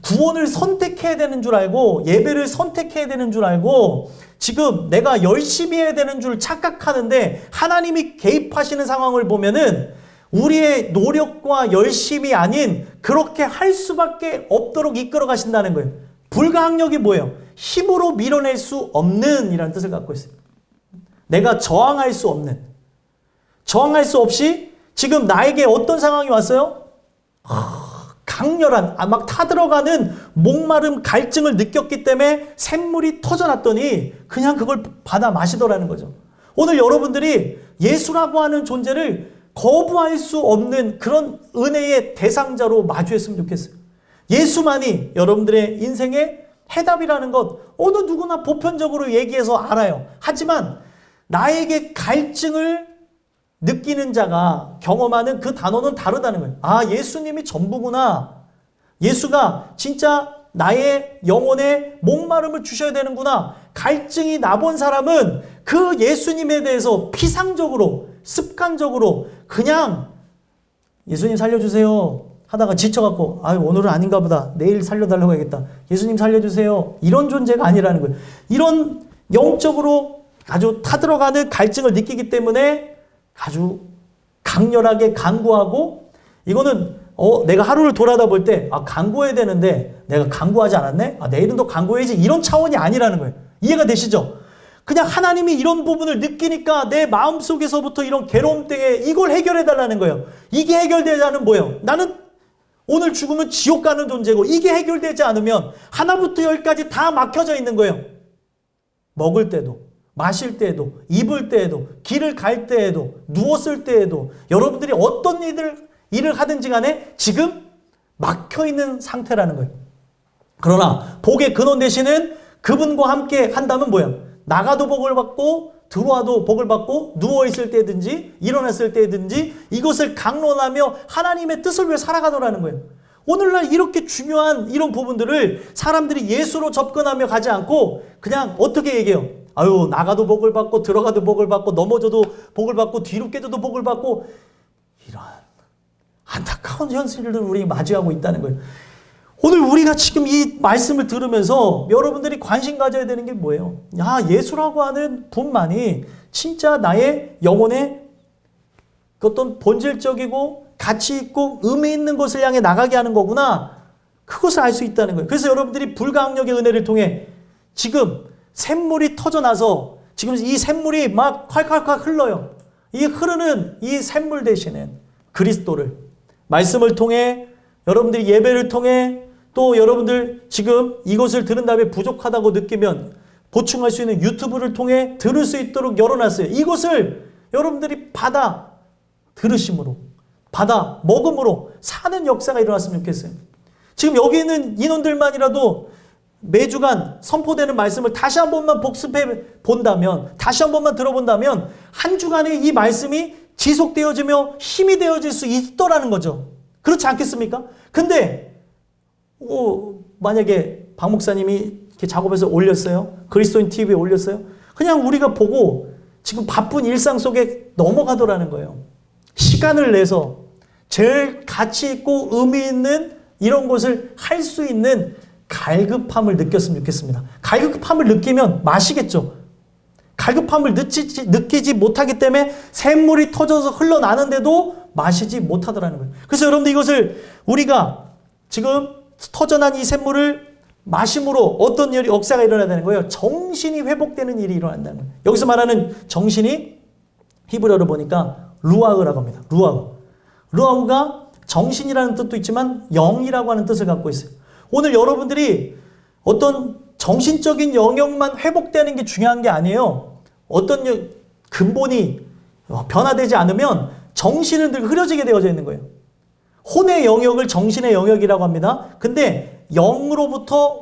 구원을 선택해야 되는 줄 알고 예배를 선택해야 되는 줄 알고 지금 내가 열심히 해야 되는 줄 착각하는데 하나님이 개입하시는 상황을 보면은 우리의 노력과 열심이 아닌 그렇게 할 수밖에 없도록 이끌어 가신다는 거예요. 불가항력이 뭐예요? 힘으로 밀어낼 수 없는 이라는 뜻을 갖고 있어요. 내가 저항할 수 없는. 저항할 수 없이 지금 나에게 어떤 상황이 왔어요? 강렬한 막 타들어가는 목마름 갈증을 느꼈기 때문에 샘물이 터져났더니 그냥 그걸 받아 마시더라는 거죠. 오늘 여러분들이 예수라고 하는 존재를 거부할 수 없는 그런 은혜의 대상자로 마주했으면 좋겠어요. 예수만이 여러분들의 인생의 해답이라는 것 어느 누구나 보편적으로 얘기해서 알아요. 하지만 나에게 갈증을 느끼는 자가 경험하는 그 단어는 다르다는 거예요. 예수님이 전부구나. 예수가 진짜 나의 영혼에 목마름을 주셔야 되는구나. 갈증이 나본 사람은 그 예수님에 대해서 피상적으로 습관적으로 그냥 예수님 살려주세요 하다가 지쳐갖고 오늘은 아닌가 보다. 내일 살려달라고 해야겠다. 예수님 살려주세요. 이런 존재가 아니라는 거예요. 이런 영적으로 아주 타들어가는 갈증을 느끼기 때문에 아주 강렬하게 간구하고 이거는 내가 하루를 돌아다 볼 때 간구해야 되는데 내가 간구하지 않았네? 내일은 더 간구해야지 이런 차원이 아니라는 거예요. 이해가 되시죠? 그냥 하나님이 이런 부분을 느끼니까 내 마음속에서부터 이런 괴로움 때문에 이걸 해결해 달라는 거예요. 이게 해결되지 않으면 뭐예요? 나는 오늘 죽으면 지옥 가는 존재고 이게 해결되지 않으면 하나부터 열까지 다 막혀져 있는 거예요. 먹을 때도 마실 때에도 입을 때에도 길을 갈 때에도 누웠을 때에도 여러분들이 어떤 일을 하든지 간에 지금 막혀있는 상태라는 거예요. 그러나 복의 근원 되시는 그분과 함께 한다면 뭐예요? 나가도 복을 받고 들어와도 복을 받고 누워있을 때든지 일어났을 때든지 이것을 강론하며 하나님의 뜻을 위해 살아가더라는 거예요. 오늘날 이렇게 중요한 이런 부분들을 사람들이 예수로 접근하며 가지 않고 그냥 어떻게 얘기해요? 나가도 복을 받고 들어가도 복을 받고 넘어져도 복을 받고 뒤로 깨져도 복을 받고 이런 안타까운 현실을 우리 맞이하고 있다는 거예요. 오늘 우리가 지금 이 말씀을 들으면서 여러분들이 관심 가져야 되는 게 뭐예요? 예수라고 하는 분만이 진짜 나의 영혼의 어떤 본질적이고 가치 있고 의미 있는 것을 향해 나가게 하는 거구나. 그것을 알 수 있다는 거예요. 그래서 여러분들이 불가항력의 은혜를 통해 지금 샘물이 터져나서 지금 이 샘물이 막 콸콸콸 흘러요. 이 흐르는 이 샘물 대신에 그리스도를 말씀을 통해 여러분들이 예배를 통해 또 여러분들 지금 이것을 들은 다음에 부족하다고 느끼면 보충할 수 있는 유튜브를 통해 들을 수 있도록 열어놨어요. 이것을 여러분들이 받아 들으심으로 받아 먹음으로 사는 역사가 일어났으면 좋겠어요. 지금 여기 있는 인원들만이라도 매주간 선포되는 말씀을 다시 한 번만 복습해 본다면, 다시 한 번만 들어본다면 한 주간에 이 말씀이 지속되어지며 힘이 되어질 수 있더라는 거죠. 그렇지 않겠습니까? 근데 만약에 박 목사님이 이렇게 작업해서 올렸어요. 그리스도인 TV에 올렸어요. 그냥 우리가 보고 지금 바쁜 일상 속에 넘어가더라는 거예요. 시간을 내서 제일 가치 있고 의미 있는 이런 것을 할 수 있는 갈급함을 느꼈으면 좋겠습니다. 갈급함을 느끼면 마시겠죠. 갈급함을 느끼지 못하기 때문에 샘물이 터져서 흘러나는데도 마시지 못하더라는 거예요. 그래서 여러분들 이것을 우리가 지금 터져난 이 샘물을 마심으로 어떤 일이 역사가 일어나야 되는 거예요? 정신이 회복되는 일이 일어난다는 거예요. 여기서 말하는 정신이 히브리어로 보니까 루아흐라고 합니다. 루아흐가 정신이라는 뜻도 있지만 영이라고 하는 뜻을 갖고 있어요. 오늘 여러분들이 어떤 정신적인 영역만 회복되는 게 중요한 게 아니에요. 어떤 근본이 변화되지 않으면 정신은 늘 흐려지게 되어져 있는 거예요. 혼의 영역을 정신의 영역이라고 합니다. 근데 영으로부터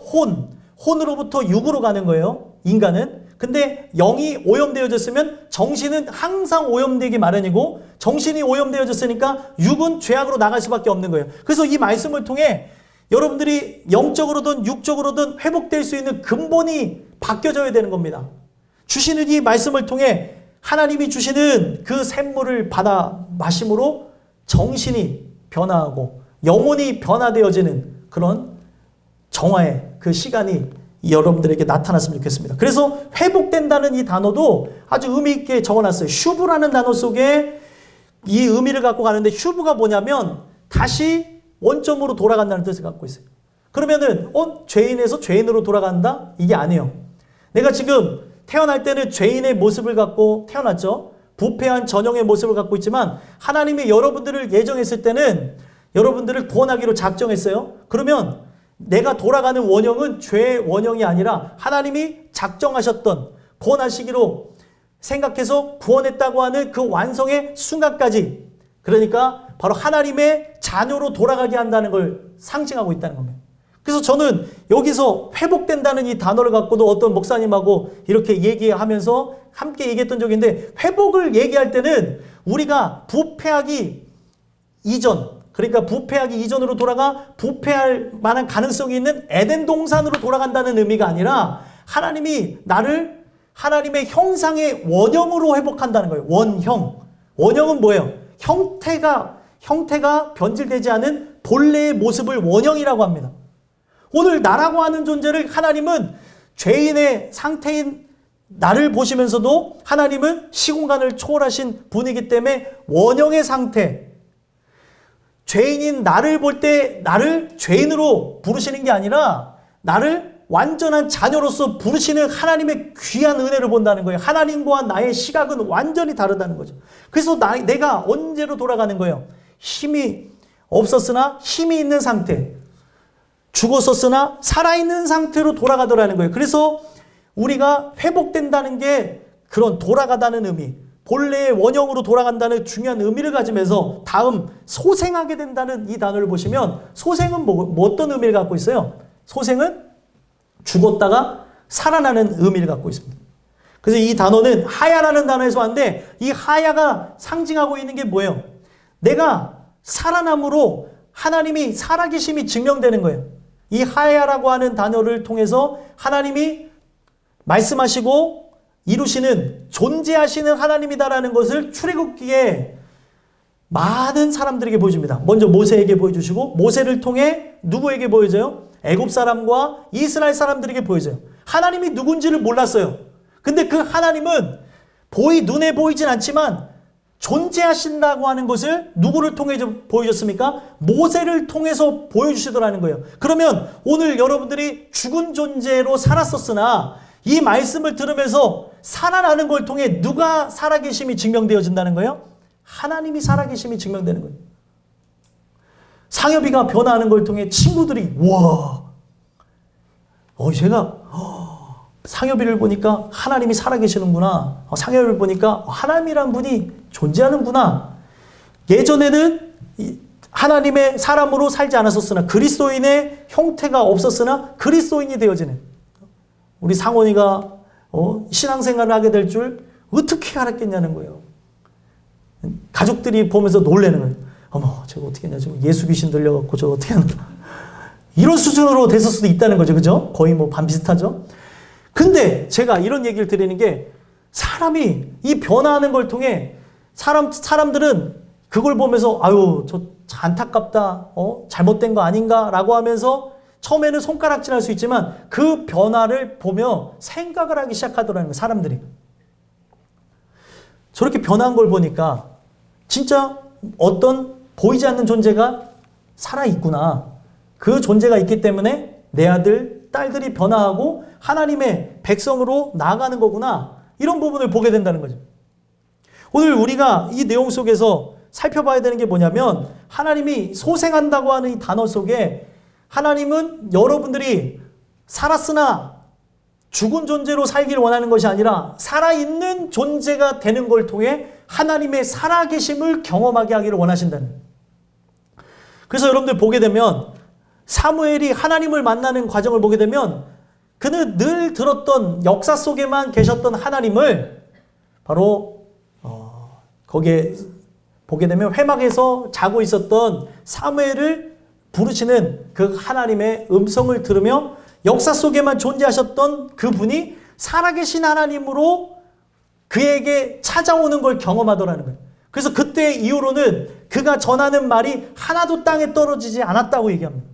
혼으로부터 육으로 가는 거예요. 인간은. 근데 영이 오염되어졌으면 정신은 항상 오염되기 마련이고, 정신이 오염되어졌으니까 육은 죄악으로 나갈 수밖에 없는 거예요. 그래서 이 말씀을 통해 여러분들이 영적으로든 육적으로든 회복될 수 있는 근본이 바뀌어져야 되는 겁니다. 주시는 이 말씀을 통해 하나님이 주시는 그 샘물을 받아 마심으로 정신이 변화하고 영혼이 변화되어지는 그런 정화의 그 시간이 여러분들에게 나타났으면 좋겠습니다. 그래서 회복된다는 이 단어도 아주 의미 있게 적어놨어요. 슈브라는 단어 속에 이 의미를 갖고 가는데, 슈브가 뭐냐면 다시 원점으로 돌아간다는 뜻을 갖고 있어요. 그러면은 죄인에서 죄인으로 돌아간다? 이게 아니에요. 내가 지금 태어날 때는 죄인의 모습을 갖고 태어났죠. 부패한 전형의 모습을 갖고 있지만 하나님이 여러분들을 예정했을 때는 여러분들을 구원하기로 작정했어요. 그러면 내가 돌아가는 원형은 죄의 원형이 아니라 하나님이 작정하셨던 구원하시기로 생각해서 구원했다고 하는 그 완성의 순간까지, 그러니까 바로 하나님의 자녀로 돌아가게 한다는 걸 상징하고 있다는 겁니다. 그래서 저는 여기서 회복된다는 이 단어를 갖고도 어떤 목사님하고 이렇게 얘기하면서 함께 얘기했던 적이 있는데, 회복을 얘기할 때는 우리가 부패하기 이전, 그러니까 부패하기 이전으로 돌아가 부패할 만한 가능성이 있는 에덴 동산으로 돌아간다는 의미가 아니라 하나님이 나를 하나님의 형상의 원형으로 회복한다는 거예요. 원형은 뭐예요? 형태가 변질되지 않은 본래의 모습을 원형이라고 합니다. 오늘 나라고 하는 존재를 하나님은 죄인의 상태인 나를 보시면서도 하나님은 시공간을 초월하신 분이기 때문에 원형의 상태, 죄인인 나를 볼 때 나를 죄인으로 부르시는 게 아니라 나를 완전한 자녀로서 부르시는 하나님의 귀한 은혜를 본다는 거예요. 하나님과 나의 시각은 완전히 다르다는 거죠. 그래서 내가 언제로 돌아가는 거예요? 힘이 없었으나 힘이 있는 상태, 죽었었으나 살아있는 상태로 돌아가더라는 거예요. 그래서 우리가 회복된다는 게 그런 돌아가다는 의미, 본래의 원형으로 돌아간다는 중요한 의미를 가지면서 다음 소생하게 된다는 이 단어를 보시면, 소생은 뭐 어떤 의미를 갖고 있어요? 소생은 죽었다가 살아나는 의미를 갖고 있습니다. 그래서 이 단어는 하야라는 단어에서 왔는데, 이 하야가 상징하고 있는 게 뭐예요? 내가 살아남으로 하나님이 살아계심이 증명되는 거예요. 이 하야라고 하는 단어를 통해서 하나님이 말씀하시고 이루시는, 존재하시는 하나님이다라는 것을 출애굽기에 많은 사람들에게 보여줍니다. 먼저 모세에게 보여주시고, 모세를 통해 누구에게 보여줘요? 애굽 사람과 이스라엘 사람들에게 보여줘요. 하나님이 누군지를 몰랐어요. 근데 그 하나님은 눈에 보이진 않지만 존재하신다고 하는 것을 누구를 통해 보여줬습니까? 모세를 통해서 보여주시더라는 거예요. 그러면 오늘 여러분들이 죽은 존재로 살았었으나 이 말씀을 들으면서 살아나는 걸 통해 누가 살아계심이 증명되어진다는 거예요? 하나님이 살아계심이 증명되는 거예요. 상엽이가 변화하는 걸 통해 친구들이 제가 상엽이를 보니까 하나님이 살아계시는구나. 상엽이를 보니까 하나님이란 분이 존재하는구나. 예전에는 하나님의 사람으로 살지 않았었으나 그리스도인의 형태가 없었으나 그리스도인이 되어지는 우리 상원이가 신앙생활을 하게 될 줄 어떻게 알았겠냐는 거예요. 가족들이 보면서 놀라는 거예요. 어머, 저거 어떻게 했냐. 지금 예수 귀신 들려갖고 저거 어떻게 하나. 이런 수준으로 됐을 수도 있다는 거죠. 그죠? 거의 뭐 반 비슷하죠? 근데 제가 이런 얘기를 드리는 게 사람이 이 변화하는 걸 통해 사람들은 그걸 보면서 아유, 저 안타깝다. 잘못된 거 아닌가? 라고 하면서 처음에는 손가락질할 수 있지만 그 변화를 보며 생각을 하기 시작하더라는 거예요. 사람들이. 저렇게 변한 걸 보니까 진짜 어떤 보이지 않는 존재가 살아있구나. 그 존재가 있기 때문에 내 아들, 딸들이 변화하고 하나님의 백성으로 나아가는 거구나. 이런 부분을 보게 된다는 거죠. 오늘 우리가 이 내용 속에서 살펴봐야 되는 게 뭐냐면 하나님이 소생한다고 하는 이 단어 속에 하나님은 여러분들이 살았으나 죽은 존재로 살기를 원하는 것이 아니라 살아있는 존재가 되는 걸 통해 하나님의 살아계심을 경험하게 하기를 원하신다는 거예요. 그래서 여러분들 보게 되면 사무엘이 하나님을 만나는 과정을 보게 되면 그는 늘 들었던 역사 속에만 계셨던 하나님을 바로 거기에 보게 되면 회막에서 자고 있었던 사무엘을 부르시는 그 하나님의 음성을 들으며 역사 속에만 존재하셨던 그분이 살아계신 하나님으로 그에게 찾아오는 걸 경험하더라는 거예요. 그래서 그때 이후로는 그가 전하는 말이 하나도 땅에 떨어지지 않았다고 얘기합니다.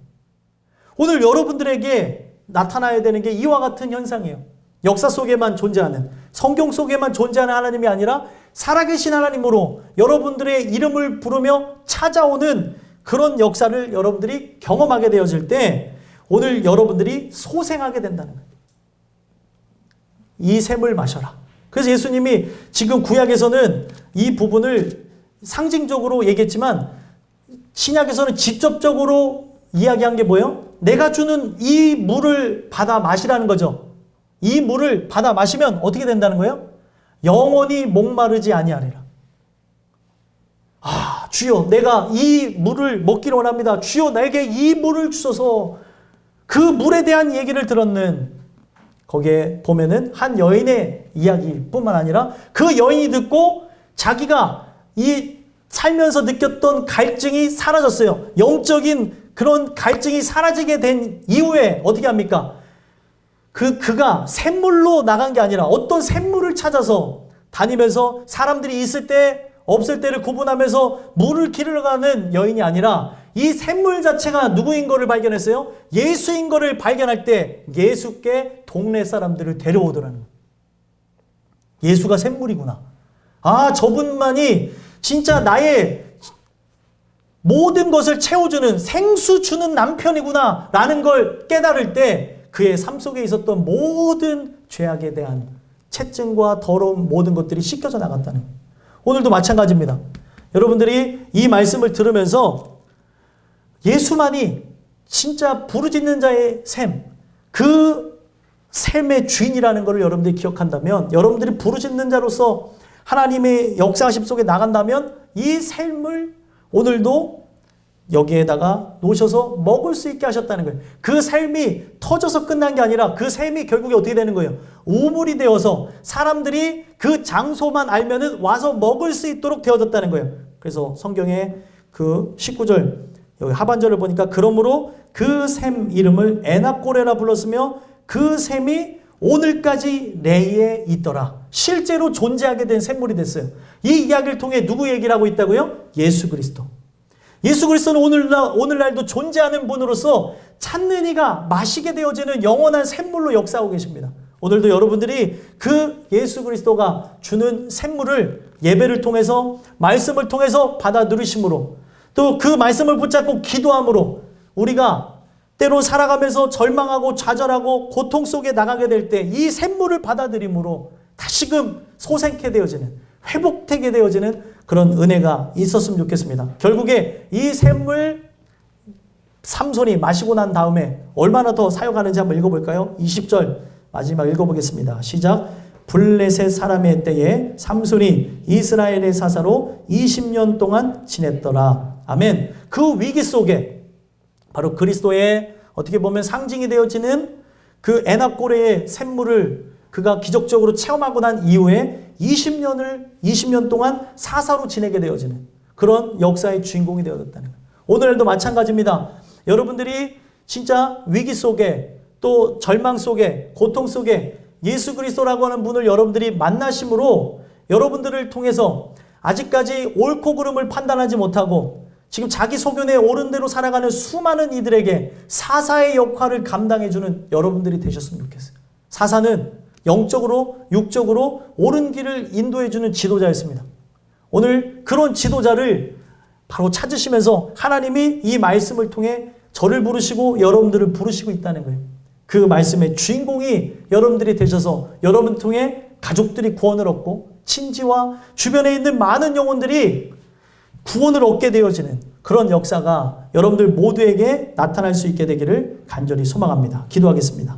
오늘 여러분들에게 나타나야 되는 게 이와 같은 현상이에요. 역사 속에만 존재하는, 성경 속에만 존재하는 하나님이 아니라 살아계신 하나님으로 여러분들의 이름을 부르며 찾아오는 그런 역사를 여러분들이 경험하게 되어질 때 오늘 여러분들이 소생하게 된다는 거예요. 이 샘을 마셔라. 그래서 예수님이 지금 구약에서는 이 부분을 상징적으로 얘기했지만 신약에서는 직접적으로 이야기한 게 뭐예요? 내가 주는 이 물을 받아 마시라는 거죠. 이 물을 받아 마시면 어떻게 된다는 거예요? 영원히 목마르지 아니하리라. 아, 주여, 내가 이 물을 먹기를 원합니다. 주여, 나에게 이 물을 주소서. 그 물에 대한 얘기를 들었는 거기에 보면은 한 여인의 이야기뿐만 아니라 그 여인이 듣고 자기가 이 살면서 느꼈던 갈증이 사라졌어요. 영적인 그런 갈증이 사라지게 된 이후에 어떻게 합니까? 그가 샘물로 나간 게 아니라 어떤 샘물을 찾아서 다니면서 사람들이 있을 때 없을 때를 구분하면서 물을 기르러 가는 여인이 아니라 이 샘물 자체가 누구인 거를 발견했어요? 예수인 거를 발견할 때 예수께 동네 사람들을 데려오더라는 거예요. 예수가 샘물이구나. 아, 저분만이 진짜 나의 모든 것을 채워주는 생수 주는 남편이구나 라는 걸 깨달을 때 그의 삶 속에 있었던 모든 죄악에 대한 채증과 더러운 모든 것들이 씻겨져 나갔다는 거예요. 오늘도 마찬가지입니다. 여러분들이 이 말씀을 들으면서 예수만이 진짜 부르짖는 자의 샘, 그 샘의 주인이라는 것을 여러분들이 기억한다면, 여러분들이 부르짖는 자로서 하나님의 역사하심 속에 나간다면 이 샘을 오늘도 여기에다가 놓으셔서 먹을 수 있게 하셨다는 거예요. 그 샘이 터져서 끝난 게 아니라 그 샘이 결국에 어떻게 되는 거예요? 우물이 되어서 사람들이 그 장소만 알면은 와서 먹을 수 있도록 되어졌다는 거예요. 그래서 성경에 그 19절 여기 하반절을 보니까 그러므로 그 샘 이름을 에낙고레라 불렀으며 그 샘이 오늘까지 레이에 있더라. 실제로 존재하게 된 샘물이 됐어요. 이 이야기를 통해 누구 얘기를 하고 있다고요? 예수 그리스도. 예수 그리스도는 오늘날도 존재하는 분으로서 찾는 이가 마시게 되어지는 영원한 샘물로 역사하고 계십니다. 오늘도 여러분들이 그 예수 그리스도가 주는 샘물을 예배를 통해서 말씀을 통해서 받아 누리심으로 또 그 말씀을 붙잡고 기도함으로 우리가 때로 살아가면서 절망하고 좌절하고 고통 속에 나가게 될 때 이 샘물을 받아들임으로 다시금 소생케 되어지는 회복되게 되어지는 그런 은혜가 있었으면 좋겠습니다. 결국에 이 샘물 삼손이 마시고 난 다음에 얼마나 더 사역하는지 한번 읽어볼까요? 20절 마지막 읽어보겠습니다. 시작. 블레셋 사람의 때에 삼손이 이스라엘의 사사로 20년 동안 지냈더라. 아멘. 그 위기 속에 바로 그리스도의 어떻게 보면 상징이 되어지는 그 에나꼬레의 샘물을 그가 기적적으로 체험하고 난 이후에 20년 동안 사사로 지내게 되어지는 그런 역사의 주인공이 되어졌다는 거예요. 오늘도 마찬가지입니다. 여러분들이 진짜 위기 속에 또 절망 속에 고통 속에 예수 그리스도라고 하는 분을 여러분들이 만나심으로 여러분들을 통해서 아직까지 옳고 그름을 판단하지 못하고 지금 자기 소견에 옳은 대로 살아가는 수많은 이들에게 사사의 역할을 감당해주는 여러분들이 되셨으면 좋겠어요. 사사는 영적으로 육적으로 옳은 길을 인도해주는 지도자였습니다. 오늘 그런 지도자를 바로 찾으시면서 하나님이 이 말씀을 통해 저를 부르시고 여러분들을 부르시고 있다는 거예요. 그 말씀의 주인공이 여러분들이 되셔서 여러분 통해 가족들이 구원을 얻고 친지와 주변에 있는 많은 영혼들이 구원을 얻게 되어지는 그런 역사가 여러분들 모두에게 나타날 수 있게 되기를 간절히 소망합니다. 기도하겠습니다.